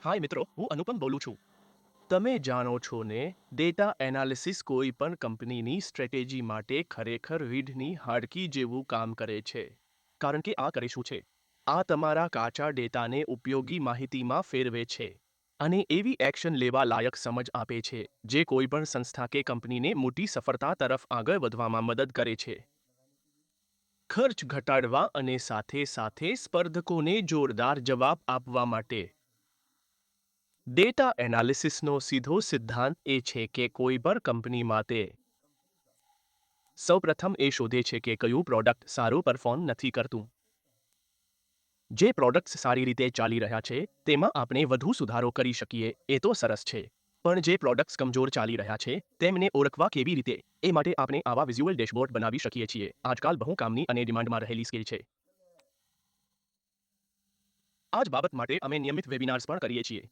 હાય મિત્રો, હું અનુપમ બોલું છું. તમે જાણો છો ને, ડેટા એનાલિસિસ કોઈ પણ કંપનીની સ્ટ્રેટેજી માટે ખરેખર રીઢની હાડકી જેવું કામ કરે છે. કારણ કે આ કરે શું છે? આ તમારા કાચા ડેટાને ઉપયોગી માહિતીમાં ફેરવે છે. અને એવી એક્શન લેવા લાયક સમજ આપે છે, જે કોઈ પણ સંસ્થા કે કંપનીને મોટી સફળતા તરફ આગળ વધવામાં મદદ કરે છે. ખર્ચ ઘટાડવા અને સાથે સાથે સ્પર્ધકોને જોરદાર જવાબ આપવા માટે. ડેટા એનાલિસિસનો સીધો સિદ્ધાંત એ છે કે કોઈ પણ કંપની માટે સૌપ્રથમ એ શોધે છે કે કયું પ્રોડક્ટ સારું પરફોર્મ નથી કરતું. જે પ્રોડક્ટ્સ સારી રીતે ચાલી રહ્યા છે તેમાં આપણે વધુ સુધારો કરી શકીએ એ તો સરસ છે, પણ જે પ્રોડક્ટ્સ કમજોર ચાલી રહ્યા છે તેમને ઓળખવા કેવી રીતે, એ માટે આપણે આવા વિઝ્યુઅલ ડેશબોર્ડ બનાવી શકીએ છીએ. આજકાલ બહુ કામની અને ડિમાન્ડમાં રહેલી સ્કિલ છે. આ જ બાબત માટે અમે નિયમિત વેબિનાર્સ પણ કરીએ છીએ.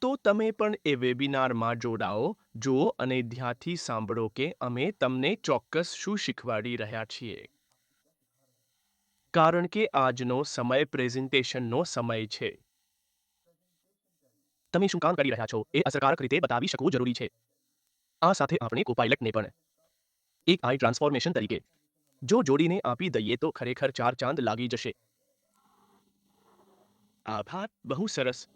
તો તમે પણ એ વેબિનારમાં જોડાઓ, જુઓ અને ધ્યાનથી સાંભળો કે અમે તમને ચોક્કસ શું શીખવાડી રહ્યા છીએ. કારણ કે આજનો સમય પ્રેઝન્ટેશનનો સમય છે. તમે શું કામ કરી રહ્યા છો એ અસરકારક રીતે બતાવી શકવું જરૂરી છે. આ સાથે આપણે કોપાયલટને પણ એક આઈ ટ્રાન્સફોર્મેશન તરીકે જો જોડીને આપી દઈએ તો ખરેખર ચાર ચાંદ લાગી જશે. આભાર, બહુ સરસ.